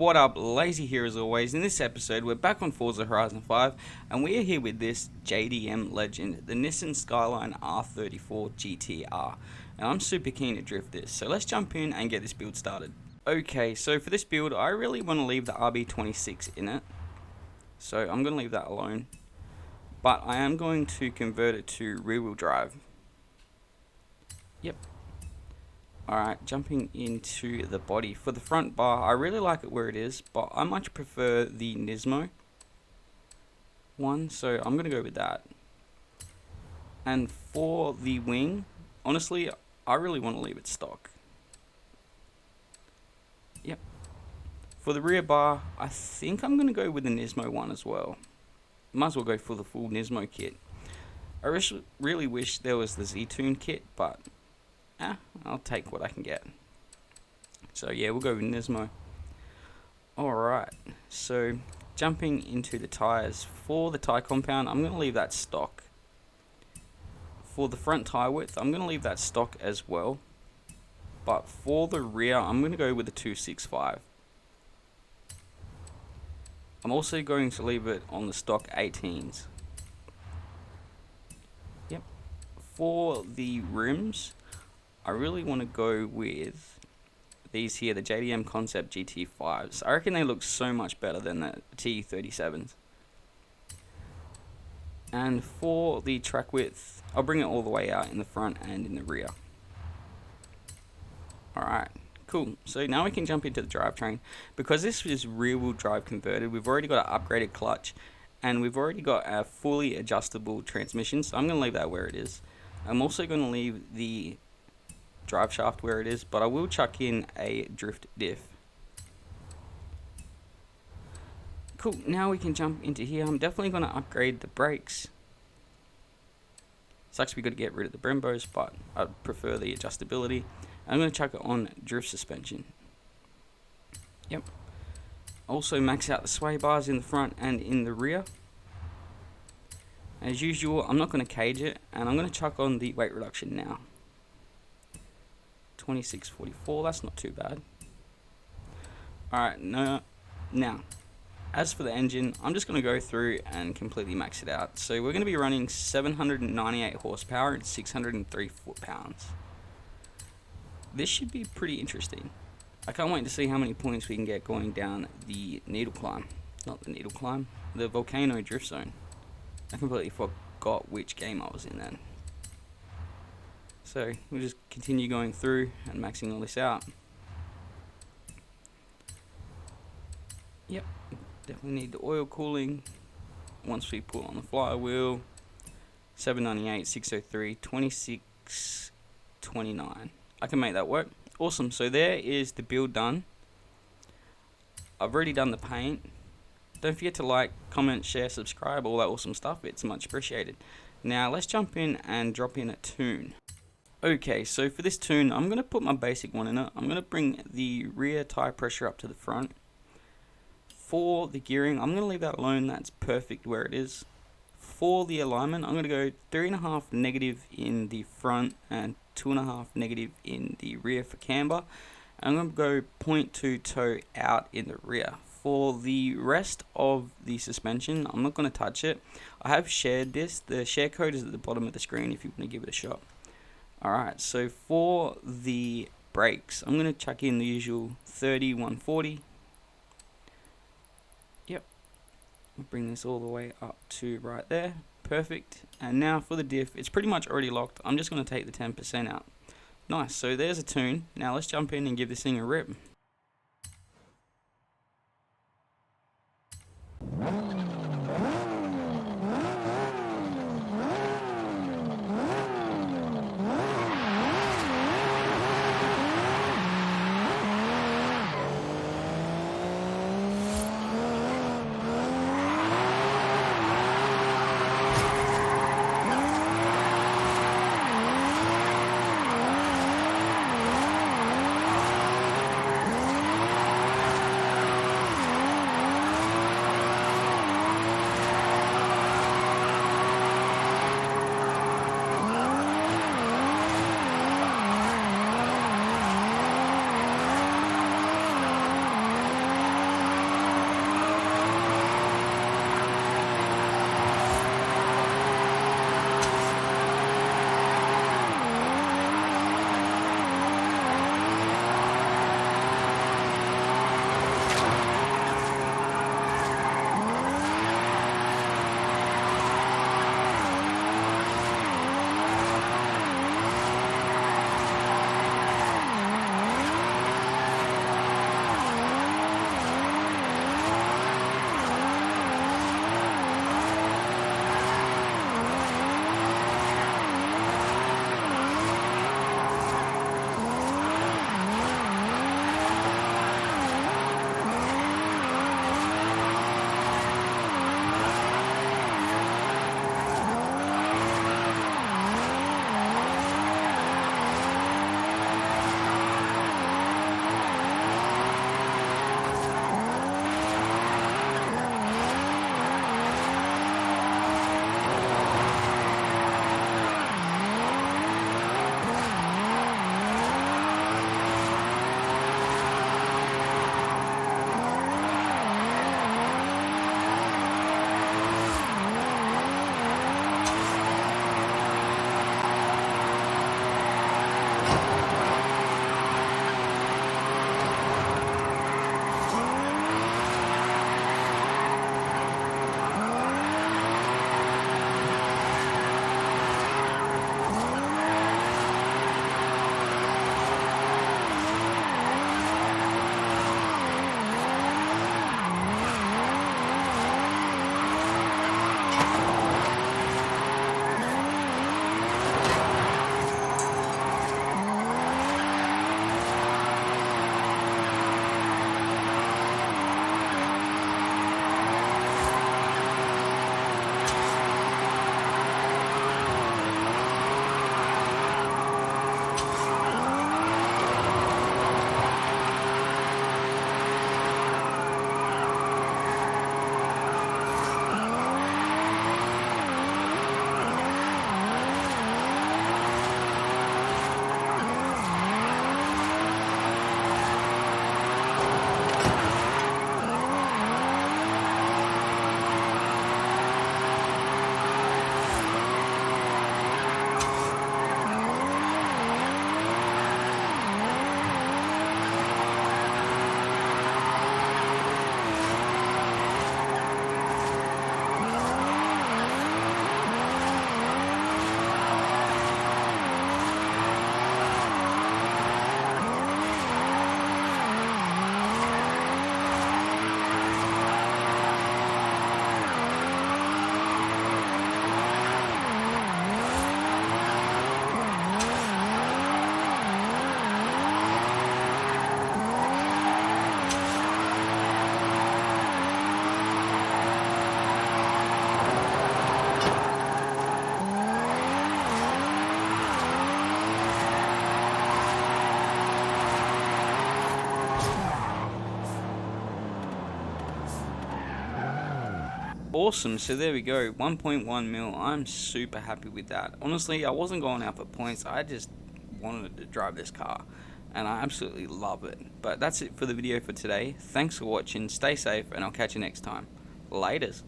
What up, Lazy here as always. In this episode, we're back on Forza Horizon 5, and we are here with this JDM legend, the Nissan Skyline R34 GTR. And I'm super keen to drift this, so let's jump in and get this build started. Okay, so for this build, I really want to leave the RB26 in it, so I'm going to leave that alone. But I am going to convert it to rear-wheel drive. Yep. Alright, jumping into the body. For the front bar, I really like it where it is, but I much prefer the Nismo one, so I'm going to go with that. And for the wing, honestly, I really want to leave it stock. Yep. For the rear bar, I think I'm going to go with the Nismo one as well. Might as well go for the full Nismo kit. I really wish there was the Z-Tune kit, but I'll take what I can get. So yeah, we'll go with Nismo. Alright, so jumping into the tyres. For the tyre compound, I'm going to leave that stock. For the front tyre width, I'm going to leave that stock as well. But for the rear, I'm going to go with the 265. I'm also going to leave it on the stock 18s. Yep. For the rims, I really want to go with these here, the JDM Concept GT5s. I reckon they look so much better than the T37s. And for the track width, I'll bring it all the way out in the front and in the rear. Alright, cool. So now we can jump into the drivetrain. Because this is rear-wheel drive converted, we've already got an upgraded clutch, and we've already got a fully adjustable transmission, so I'm going to leave that where it is. I'm also going to leave the drive shaft where it is, but I will chuck in a drift diff. Cool, now we can jump into here. I'm definitely going to upgrade the brakes. Sucks we got to get rid of the Brembos, but I prefer the adjustability. I'm going to chuck it on drift suspension. Yep. Also max out the sway bars in the front and in the rear. As usual, I'm not going to cage it, and I'm going to chuck on the weight reduction now. 2644, that's not too bad. Alright, now, as for the engine, I'm just going to go through and completely max it out. So we're going to be running 798 horsepower and 603 foot-pounds. This should be pretty interesting. I can't wait to see how many points we can get going down the needle climb. Not the needle climb, the volcano drift zone. I completely forgot which game I was in then. So we'll just continue going through and maxing all this out. Yep, definitely need the oil cooling. Once we put on the flywheel, 798, 603, 26, 29. I can make that work. Awesome, so there is the build done. I've already done the paint. Don't forget to like, comment, share, subscribe, all that awesome stuff. It's much appreciated. Now let's jump in and drop in a tune. Okay, so for this tune, I'm going to put my basic one in it. I'm going to bring the rear tire pressure up to the front. For the gearing, I'm going to leave that alone. That's perfect where it is. For the alignment, I'm going to go 3.5 negative in the front and 2.5 negative in the rear for camber. I'm going to go 0.2 toe out in the rear. For the rest of the suspension, I'm not going to touch it. I have shared this. The share code is at the bottom of the screen if you want to give it a shot. Alright, so for the brakes, I'm going to chuck in the usual 30, 140. Yep. I'll bring this all the way up to right there. Perfect. And now for the diff, it's pretty much already locked. I'm just going to take the 10% out. Nice, so there's a tune. Now let's jump in and give this thing a rip. awesome. So there we go, 1.1 mil. I'm super happy with that. Honestly, I wasn't going out for points. I just wanted to drive this car, and I absolutely love it. But that's it for the video for today. Thanks for watching. Stay safe, and I'll catch you next time. Laters.